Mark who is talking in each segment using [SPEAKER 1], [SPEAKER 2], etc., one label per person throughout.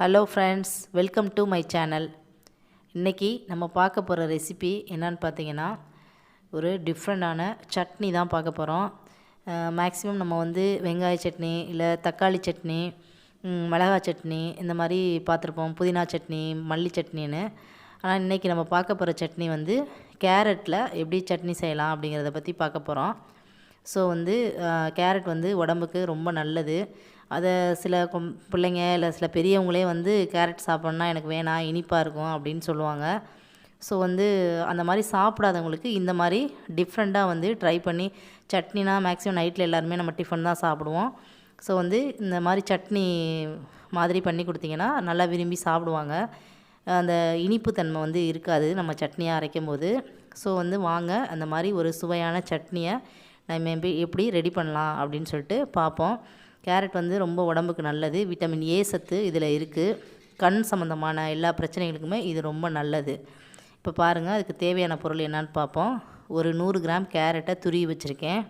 [SPEAKER 1] Hello friends, welcome to my channel. இன்றைக்கி நம்ம பார்க்க போகிற ரெசிபி என்னன்னு பார்த்தீங்கன்னா, ஒரு டிஃப்ரெண்ட்டான சட்னி தான் பார்க்க போகிறோம். மேக்ஸிமம் நம்ம வந்து வெங்காய சட்னி, இல்லை தக்காளி சட்னி, மிளகாய் சட்னி இந்த மாதிரி பார்த்துருப்போம். புதினா சட்னி, மல்லி சட்னின்னு. ஆனால் இன்றைக்கி நம்ம பார்க்க போகிற சட்னி வந்து கேரட்டில் எப்படி சட்னி செய்யலாம் அப்படிங்கிறத பற்றி பார்க்க போகிறோம். ஸோ வந்து கேரட் வந்து உடம்புக்கு ரொம்ப நல்லது. அதை சில பிள்ளைங்க இல்லை சில பெரியவங்களே வந்து கேரட் சாப்பிட்ணுன்னா எனக்கு வேணாம், இனிப்பாக இருக்கும் அப்படின்னு சொல்லுவாங்க. ஸோ வந்து அந்த மாதிரி சாப்பிடாதவங்களுக்கு இந்த மாதிரி டிஃப்ரெண்ட்டாக வந்து ட்ரை பண்ணி, சட்னினா மேக்ஸிமம் நைட்டில் எல்லாருமே நம்ம டிஃபன் தான் சாப்பிடுவோம். ஸோ வந்து இந்த மாதிரி சட்னி மாதிரி பண்ணி கொடுத்தீங்கன்னா நல்லா விரும்பி சாப்பிடுவாங்க. அந்த இனிப்பு தன்மை வந்து இருக்காது நம்ம சட்னியாக அரைக்கும் போது. ஸோ வந்து வாங்க அந்த மாதிரி ஒரு சுவையான சட்னியை நம்ம எப்படி ரெடி பண்ணலாம் அப்படின்னு சொல்லிட்டு பார்ப்போம். கேரட் வந்து ரொம்ப உடம்புக்கு நல்லது. விட்டமின் ஏ சத்து இதில் இருக்குது. கண் சம்மந்தமான எல்லா பிரச்சனைகளுக்குமே இது ரொம்ப நல்லது. இப்போ பாருங்கள், அதுக்கு தேவையான பொருள் என்னன்னு பார்ப்போம். ஒரு 100 கிராம் கேரட்டை துருவி வச்சுருக்கேன்.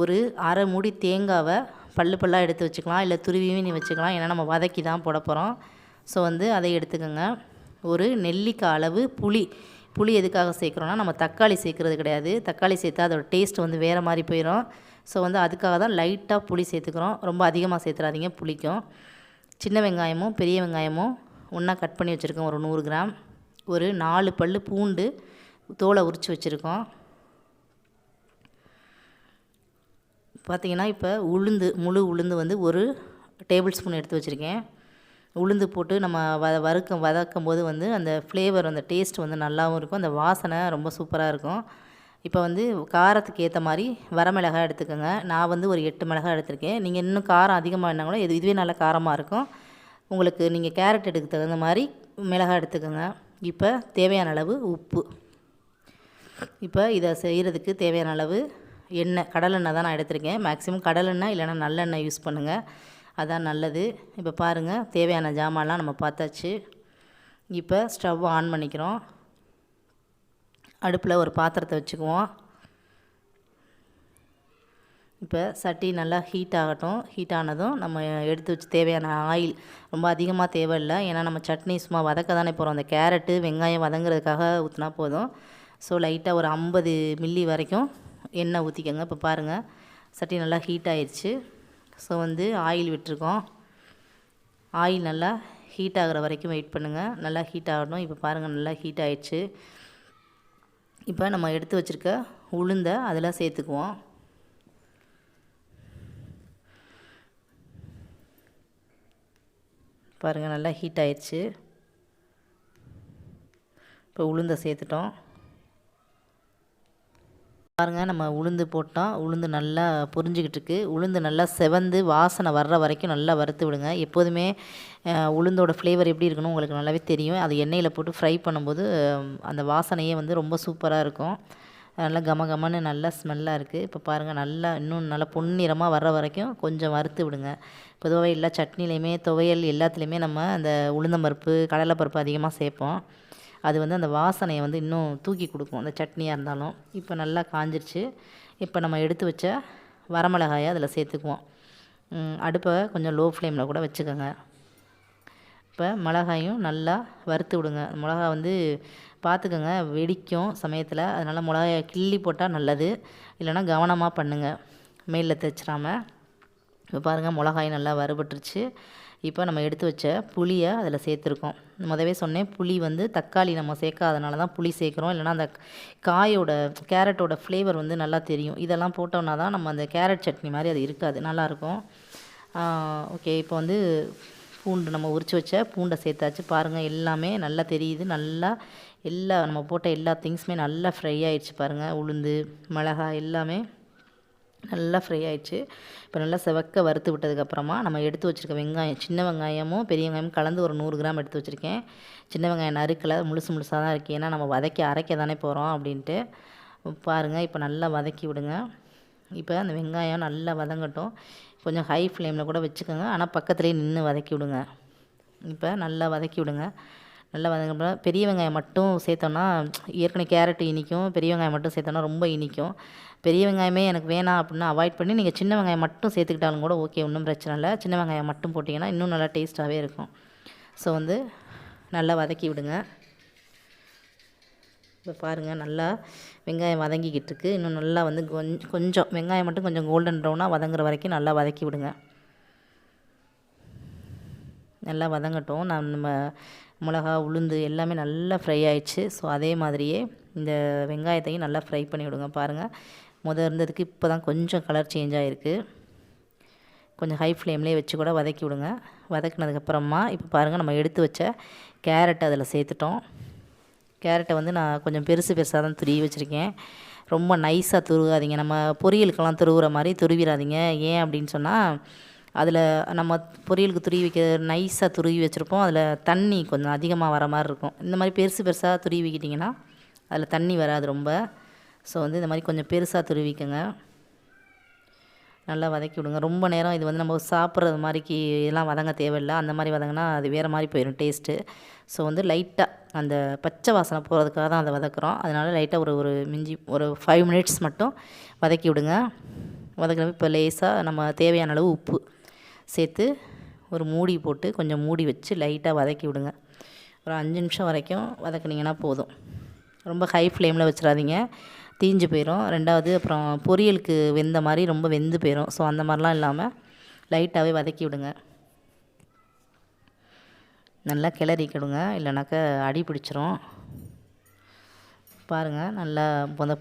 [SPEAKER 1] ஒரு அரை மூடி தேங்காவை பல்லாக எடுத்து வச்சுக்கலாம், இல்லை துருவியும் நீ வச்சுக்கலாம். ஏன்னா நம்ம வதக்கி தான் போட போகிறோம். ஸோ வந்து அதை எடுத்துக்கோங்க. ஒரு நெல்லிக்காய் அளவு புளி எதுக்காக சேர்க்குறோன்னா, நம்ம தக்காளி சேர்க்குறது கிடையாது. தக்காளி சேர்த்தா அதோட டேஸ்ட் வந்து வேறு மாதிரி போயிடும். ஸோ வந்து அதுக்காக தான் லைட்டாக புளி சேர்த்துக்கிறோம். ரொம்ப அதிகமாக சேர்த்துறாதீங்க, புளிக்கும். சின்ன வெங்காயமும் பெரிய வெங்காயமும் ஒன்றா கட் பண்ணி வச்சுருக்கோம். ஒரு 100 கிராம். ஒரு 4 பல் பூண்டு தோலை உரித்து வச்சுருக்கோம். பார்த்திங்கன்னா இப்போ முழு உளுந்து வந்து ஒரு டேபிள் ஸ்பூன் எடுத்து வச்சுருக்கேன். உளுந்து போட்டு நம்ம வதக்கும் போது வந்து அந்த ஃப்ளேவர், அந்த டேஸ்ட் வந்து நல்லாவும் இருக்கும். அந்த வாசனை ரொம்ப சூப்பராக இருக்கும். இப்போ வந்து காரத்துக்கு ஏற்ற மாதிரி வரமிளகாய் எடுத்துக்கோங்க. நான் வந்து ஒரு 8 மிளகாய் எடுத்திருக்கேன். நீங்கள் இன்னும் காரம் அதிகமாக வேணா கூட இதுவே நல்ல காரமாக இருக்கும். உங்களுக்கு நீங்கள் கேரட் எடுக்க தகுந்த மாதிரி மிளகாய் எடுத்துக்கோங்க. இப்போ தேவையான அளவு உப்பு. இப்போ இதை செய்கிறதுக்கு தேவையான அளவு எண்ணெய், கடலெண்ணெய் தான் நான் எடுத்திருக்கேன். மேக்ஸிமம் கடலெண்ணெய் இல்லைன்னா நல்லெண்ணெய் யூஸ் பண்ணுங்கள், அதான் நல்லது. இப்போ பாருங்கள், தேவையான ஜாமான்லாம் நம்ம பார்த்தாச்சு. இப்போ ஸ்டவ் ஆன் பண்ணிக்கிறோம். அடுப்பில் ஒரு பாத்திரத்தை வச்சுக்குவோம். இப்போ சட்டி நல்லா ஹீட் ஆகட்டும். ஹீட் ஆனதும் நம்ம எடுத்து வச்சு தேவையான ஆயில், ரொம்ப அதிகமாக தேவையில்லை. ஏன்னா நம்ம சட்னி சும்மா வதக்க தானே போகிறோம். அந்த கேரட்டு வெங்காயம் வதங்கிறதுக்காக ஊற்றினா போதும். ஸோ லைட்டாக ஒரு 50 மில்லி வரைக்கும் எண்ணெய் ஊற்றிக்கோங்க. இப்போ பாருங்கள், சட்டி நல்லா ஹீட் ஆயிடுச்சு. ஸோ வந்து ஆயில் விட்டுருக்கோம். ஆயில் நல்லா ஹீட் ஆகிற வரைக்கும் வெயிட் பண்ணுங்கள். நல்லா ஹீட் ஆகணும். இப்போ பாருங்கள், நல்லா ஹீட் ஆயிடுச்சு. இப்போ நம்ம எடுத்து வச்சுருக்க உளுந்தை அதில் சேர்த்துக்குவோம். பாருங்கள், நல்லா ஹீட் ஆயிடுச்சு. இப்போ உளுந்தை சேர்த்துட்டோம். பாருங்கள், நம்ம உளுந்து போட்டோம். உளுந்து நல்லா பொரிஞ்சிக்கிட்டு இருக்குது. உளுந்து நல்லா செவந்து வாசனை வர்ற வரைக்கும் நல்லா வறுத்து விடுங்க. எப்போதுமே உளுந்தோட ஃப்ளேவர் எப்படி இருக்கணும் உங்களுக்கு நல்லாவே தெரியும். அது எண்ணெயில் போட்டு ஃப்ரை பண்ணும்போது அந்த வாசனையே வந்து ரொம்ப சூப்பராக இருக்கும். நல்லா கமகமன்னு நல்ல ஸ்மெல்லாக இருக்குது. இப்போ பாருங்கள், நல்லா இன்னும் நல்லா பொன்னிறமாக வர்ற வரைக்கும் கொஞ்சம் வறுத்து விடுங்க. பொதுவாகவே எல்லா சட்னிலையுமே, துவையல் எல்லாத்துலேயுமே நம்ம அந்த உளுந்தம்பருப்பு, கடலைப்பருப்பு அதிகமாக சேர்ப்போம். அது வந்து அந்த வாசனையை வந்து இன்னும் தூக்கி கொடுக்கும், அந்த சட்னியாக இருந்தாலும். இப்போ நல்லா காஞ்சிருச்சு. இப்போ நம்ம எடுத்து வச்ச வரமிளகாயை அதில் சேர்த்துக்குவோம். அடுப்பை கொஞ்சம் லோ ஃப்ளேமில் கூட வச்சுக்கோங்க. இப்போ மிளகாயும் நல்லா வறுத்து விடுங்க. மிளகா வந்து பார்த்துக்கோங்க, வெடிக்கும் சமயத்தில். அதனால் மிளகாயை கிள்ளி போட்டால் நல்லது, இல்லைனா கவனமாக பண்ணுங்கள், மேலில் தைச்சிடாமல். இப்போ பாருங்கள், மிளகாய் நல்லா வறுபட்டுருச்சு. இப்போ நம்ம எடுத்து வச்ச புளியை அதில் சேர்த்துருக்கோம். முதவே சொன்னேன், புளி வந்து தக்காளி நம்ம சேர்க்காதனால தான் புளி சேர்க்குறோம். இல்லைனா அந்த கேரட்டோட ஃப்ளேவர் வந்து நல்லா தெரியும். இதெல்லாம் போட்டோம்னா தான் நம்ம அந்த கேரட் சட்னி மாதிரி அது இருக்காது, நல்லாயிருக்கும். ஓகே, இப்போ வந்து பூண்டு நம்ம உரித்து வச்ச பூண்டை சேர்த்தாச்சு. பாருங்கள், எல்லாமே நல்லா தெரியுது. நல்லா நம்ம போட்ட எல்லா திங்ஸுமே நல்லா ஃப்ரை ஆகிடுச்சு. பாருங்கள், உளுந்து, மிளகாய் எல்லாமே நல்லா ஃப்ரை ஆகிடுச்சு. இப்போ நல்லா செவக்க வறுத்து விட்டதுக்கப்புறமா நம்ம எடுத்து வச்சுருக்க வெங்காயம், சின்ன வெங்காயமும் பெரிய வெங்காயமும் கலந்து ஒரு 100 கிராம் எடுத்து வச்சுருக்கேன். சின்ன வெங்காயம் நறுக்கலை, முழுசாக தான் இருக்குது. ஏன்னா நம்ம அரைக்க தானே போகிறோம் அப்படின்ட்டு. பாருங்கள், இப்போ நல்லா வதக்கி விடுங்க. இப்போ அந்த வெங்காயம் நல்லா வதங்கட்டும். கொஞ்சம் ஹை ஃப்ளேமில் கூட வச்சுக்கோங்க, ஆனால் பக்கத்துலேயே நின்று வதக்கி விடுங்க. இப்போ நல்லா வதக்கி விடுங்க. நல்லா வதங்க. பெரிய வெங்காயம் மட்டும் சேர்த்தோன்னா, ஏற்கனவே கேரட் இனிக்கும், பெரிய வெங்காயம் மட்டும் சேர்த்தோன்னா ரொம்ப இனிக்கும். பெரிய வெங்காயமே எனக்கு வேணாம் அப்படின்னா அவாய்ட் பண்ணி நீங்கள் சின்ன வெங்காயம் மட்டும் சேர்த்துக்கிட்டாலும் கூட ஓகே, ஒன்றும் பிரச்சனை இல்லை. சின்ன வெங்காயம் மட்டும் போட்டிங்கன்னா இன்னும் நல்லா டேஸ்ட்டாகவே இருக்கும். ஸோ வந்து நல்லா வதக்கி விடுங்க. இப்போ பாருங்கள், நல்லா வெங்காயம் வதங்கிக்கிட்டு இருக்குது. இன்னும் நல்லா வந்து கொஞ்சம் வெங்காயம் மட்டும் கொஞ்சம் கோல்டன் ப்ரௌனாக வதங்குற வரைக்கும் நல்லா வதக்கி விடுங்க. நல்லா வதங்கட்டும். நம்ம மிளகா, உளுந்து எல்லாமே நல்லா ஃப்ரை ஆயிடுச்சு. ஸோ அதே மாதிரியே இந்த வெங்காயத்தையும் நல்லா ஃப்ரை பண்ணி விடுங்க. பாருங்கள், இருந்ததுக்கு இப்போ தான் கொஞ்சம் கலர் சேஞ்ச் ஆகிருக்கு. கொஞ்சம் ஹை ஃப்ளேம்லேயே வச்சு கூட வதக்கி விடுங்க. வதக்கினதுக்கப்புறமா இப்போ பாருங்கள், நம்ம எடுத்து வச்ச கேரட் அதில் சேர்த்துட்டோம். கேரட்டை வந்து நான் கொஞ்சம் பெருசாக தான் துருவி வச்சுருக்கேன். ரொம்ப நைஸாக துருவாதீங்க. நம்ம பொரியலுக்கெல்லாம் துருவுற மாதிரி துருவிடாதீங்க. ஏன் அப்படின்னு சொன்னால், அதில் நம்ம பொரியலுக்கு துருவி வைக்க நைஸாக துருவி வச்சுருப்போம். அதில் தண்ணி கொஞ்சம் அதிகமாக வர மாதிரி இருக்கும். இந்த மாதிரி பெருசாக துருவிக்கிட்டிங்கன்னா அதில் தண்ணி வராது ரொம்ப. ஸோ வந்து இந்த மாதிரி கொஞ்சம் பெருசாக துருவிக்கங்க. நல்லா வதக்கி விடுங்க. ரொம்ப நேரம் இது வந்து நம்ம சாப்பிட்றது மாதிரிக்கு இதெல்லாம் வதங்க தேவையில்லை. அந்த மாதிரி வதங்கினா அது வேறு மாதிரி போயிடும் டேஸ்ட்டு. ஸோ வந்து லைட்டாக அந்த பச்சை வாசனை போகிறதுக்காக தான் அதை வதக்குறோம். அதனால் லைட்டாக ஒரு 5 மினிட்ஸ் மட்டும் வதக்கி விடுங்க. வதக்கிறப்ப இப்போ லேசாக நம்ம தேவையான அளவு உப்பு சேர்த்து ஒரு மூடி போட்டு கொஞ்சம் மூடி வச்சு லைட்டாக வதக்கி விடுங்க. ஒரு 5 நிமிஷம் வரைக்கும் வதக்குனிங்கன்னா போதும். ரொம்ப ஹை ஃப்ளேமில் வச்சிடாதீங்க, தீஞ்சு போயிடும். ரெண்டாவது அப்புறம் பொரியலுக்கு வெந்த மாதிரி ரொம்ப வெந்து போயிடும். ஸோ அந்த மாதிரிலாம் இல்லாமல் லைட்டாகவே வதக்கி விடுங்க. நல்லா கிளறிக்கிடுங்க, இல்லைனாக்கா அடி பிடிச்சிரும். பாருங்கள், நல்லா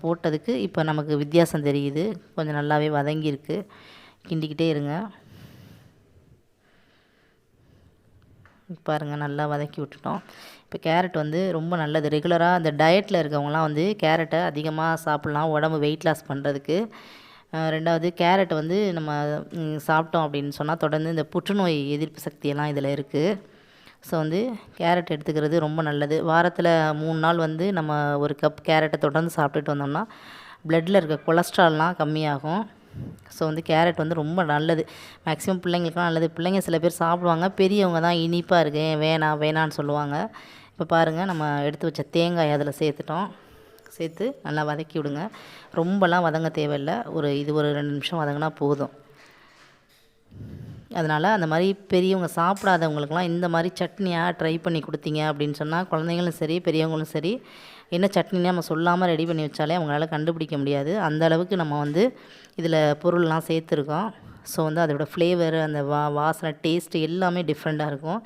[SPEAKER 1] போட்டதுக்கு இப்போ நமக்கு வித்தியாசம் தெரியுது. கொஞ்சம் நல்லாவே வதங்கியிருக்கு. கிண்டிக்கிட்டே இருங்க. பாருங்கள், நல்லா வதக்கி விட்டுட்டோம். இப்போ கேரட் வந்து ரொம்ப நல்லது. ரெகுலராக அந்த டயட்டில் இருக்கவங்களாம் வந்து கேரட்டை அதிகமாக சாப்பிட்லாம், உடம்பு வெயிட் லாஸ் பண்ணுறதுக்கு. ரெண்டாவது கேரட்டை வந்து நம்ம சாப்பிட்டோம் அப்படின்னு சொன்னால் தொடர்ந்து இந்த புற்றுநோய் எதிர்ப்பு சக்தியெல்லாம் இதில் இருக்குது. ஸோ வந்து கேரட் எடுத்துக்கிறது ரொம்ப நல்லது. வாரத்தில் 3 நாள் வந்து நம்ம ஒரு கப் கேரட்டை தொடர்ந்து சாப்பிட்டுட்டு வந்தோம்னா ப்ளட்டில் இருக்க கொலஸ்ட்ரால்லாம் கம்மியாகும். ஸோ வந்து கேரட் வந்து ரொம்ப நல்லது. மேக்ஸிமம் பிள்ளைங்களுக்குலாம் நல்லது. பிள்ளைங்க சில பேர் சாப்பிடுவாங்க, பெரியவங்க தான் இனிப்பாக இருக்கு வேணான்னு சொல்லுவாங்க. இப்போ பாருங்கள், நம்ம எடுத்து வச்ச தேங்காய் அதில் சேர்த்து நல்லா வதக்கி விடுங்க. ரொம்பலாம் வதங்க தேவையில்லை. ஒரு 2 நிமிஷம் வதங்கினா போதும். அதனால் அந்த மாதிரி பெரியவங்க சாப்பிடாதவங்களுக்குலாம் இந்த மாதிரி சட்னியாக ட்ரை பண்ணி கொடுத்தீங்க அப்படின்னு சொன்னால் குழந்தைங்களும் சரி பெரியவங்களும் சரி என்ன சட்னின்னு நம்ம சொல்லாமல் ரெடி பண்ணி வச்சாலே அவங்களால கண்டுபிடிக்க முடியாது. அந்த அளவுக்கு நம்ம வந்து இதில் பொருள்லாம் சேர்த்துருக்கோம். ஸோ வந்து அதோட ஃப்ளேவர், அந்த வாசனை, டேஸ்ட்டு எல்லாமே டிஃப்ரெண்ட்டாக இருக்கும்.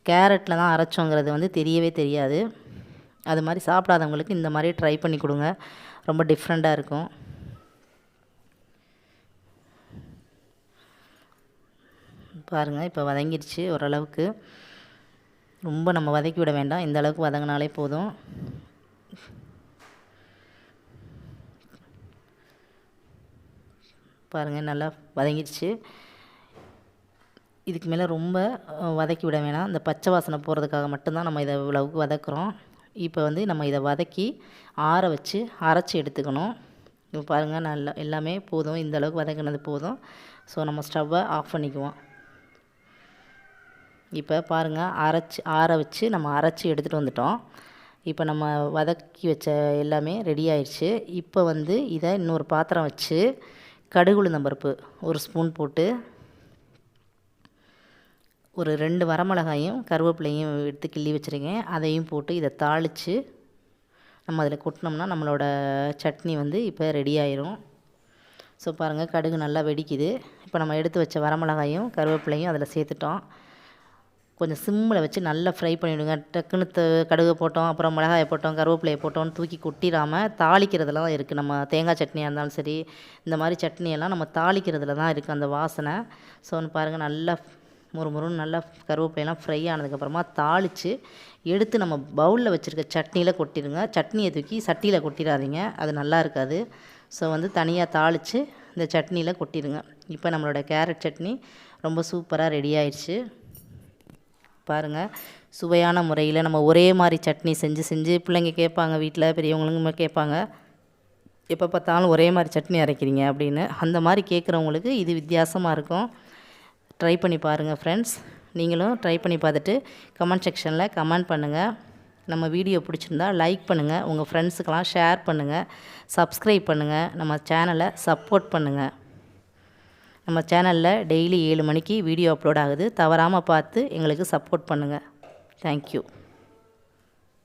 [SPEAKER 1] கேரட்டில் தான் அரைச்சோங்கிறது வந்து தெரியவே தெரியாது. அது மாதிரி சாப்பிடாதவங்களுக்கு இந்த மாதிரி ட்ரை பண்ணி கொடுங்க, ரொம்ப டிஃப்ரெண்ட்டாக இருக்கும். பாருங்கள், இப்போ வதங்கிடுச்சு ஓரளவுக்கு. ரொம்ப நம்ம வதக்கி விட வேண்டாம், இந்த அளவுக்கு வதங்கினாலே போதும். பாருங்கள், நல்லா வதங்கிடுச்சு. இதுக்கு மேலே ரொம்ப வதக்கி விட வேணாம். இந்த பச்சை வாசனை போகிறதுக்காக மட்டும்தான் நம்ம இதை இவ்வளவுக்கு வதக்குறோம். இப்போ வந்து நம்ம இதை வதக்கி ஆற வச்சு அரைச்சி எடுத்துக்கணும். இப்போ பாருங்கள், நல்லா எல்லாமே போதும், இந்த அளவுக்கு வதக்கினது போதும். ஸோ நம்ம ஸ்டவ்வை ஆஃப் பண்ணிக்குவோம். இப்போ பாருங்கள், ஆற வச்சு நம்ம அரைச்சி எடுத்துகிட்டு வந்துட்டோம். இப்போ நம்ம வதக்கி வச்ச எல்லாமே ரெடி ஆயிடுச்சு. இப்போ வந்து இதை இன்னொரு பாத்திரம் வச்சு கடுகு உளுந்தம்பருப்பு 1 ஸ்பூன் போட்டு ஒரு 2 வரமிளகாயும் கருவேப்பிலையும் எடுத்து கிள்ளி வச்சுருக்கேன், அதையும் போட்டு இதை தாளித்து நம்ம அதில் கொட்டினோம்னா நம்மளோட சட்னி வந்து இப்போ ரெடி ஆயிரும். ஸோ பாருங்கள், கடுகு நல்லா வெடிக்குது. இப்போ நம்ம எடுத்து வச்ச வரமிளகாயும் கருவேப்பிலையும் அதில் சேர்த்துட்டோம். கொஞ்சம் சிம்மில் வச்சு நல்லா ஃப்ரை பண்ணிவிடுங்க. டக்குன்னு கடுகு போட்டோம், அப்புறம் மிளகாயை போட்டோம், கருவேப்பிலையை போட்டோன்னு தூக்கி கொட்டிடாமல் தாளிக்கிறதுல தான் இருக்குது. நம்ம தேங்காய் சட்னியாக இருந்தாலும் சரி, இந்த மாதிரி சட்னியெல்லாம் நம்ம தாளிக்கிறதுல தான் இருக்குது அந்த வாசனை. ஸோ பாருங்கள், நல்லா முறுமுறுன்னு நல்லா கருவேப்பிலையெல்லாம் ஃப்ரை ஆனதுக்கப்புறமா தாளித்து எடுத்து நம்ம பவுலில் வச்சுருக்க சட்னியில் கொட்டிடுங்க. சட்னியை தூக்கி சட்டியில் கொட்டிடாதீங்க, அது நல்லா இருக்காது. ஸோ வந்து தனியாக தாளித்து இந்த சட்னியில் கொட்டிடுங்க. இப்போ நம்மளோட கேரட் சட்னி ரொம்ப சூப்பராக ரெடி ஆயிடுச்சு. பாருங்கள், சுவையான முறையில் நம்ம ஒரே மாதிரி சட்னி செஞ்சு பிள்ளைங்க கேட்பாங்க, வீட்டில் பெரியவங்களும் கேட்பாங்க, எப்போ பார்த்தாலும் ஒரே மாதிரி சட்னி அரைக்கிறீங்க அப்படின்னு. அந்த மாதிரி கேட்குறவங்களுக்கு இது வித்தியாசமாக இருக்கும். ட்ரை பண்ணி பாருங்கள் ஃப்ரெண்ட்ஸ். நீங்களும் ட்ரை பண்ணி பார்த்துட்டு கமெண்ட் செக்ஷனில் கமெண்ட் பண்ணுங்கள். நம்ம வீடியோ பிடிச்சிருந்தா லைக் பண்ணுங்கள், உங்கள் ஃப்ரெண்ட்ஸுக்கெல்லாம் ஷேர் பண்ணுங்கள், சப்ஸ்கிரைப் பண்ணுங்கள், நம்ம சேனலை சப்போர்ட் பண்ணுங்கள். நம்ம சேனலில் டெய்லி 7 மணிக்கு வீடியோ அப்லோட் ஆகுது. தவறாமல் பார்த்து எங்களுக்கு சப்போர்ட் பண்ணுங்கள். தேங்க்யூ.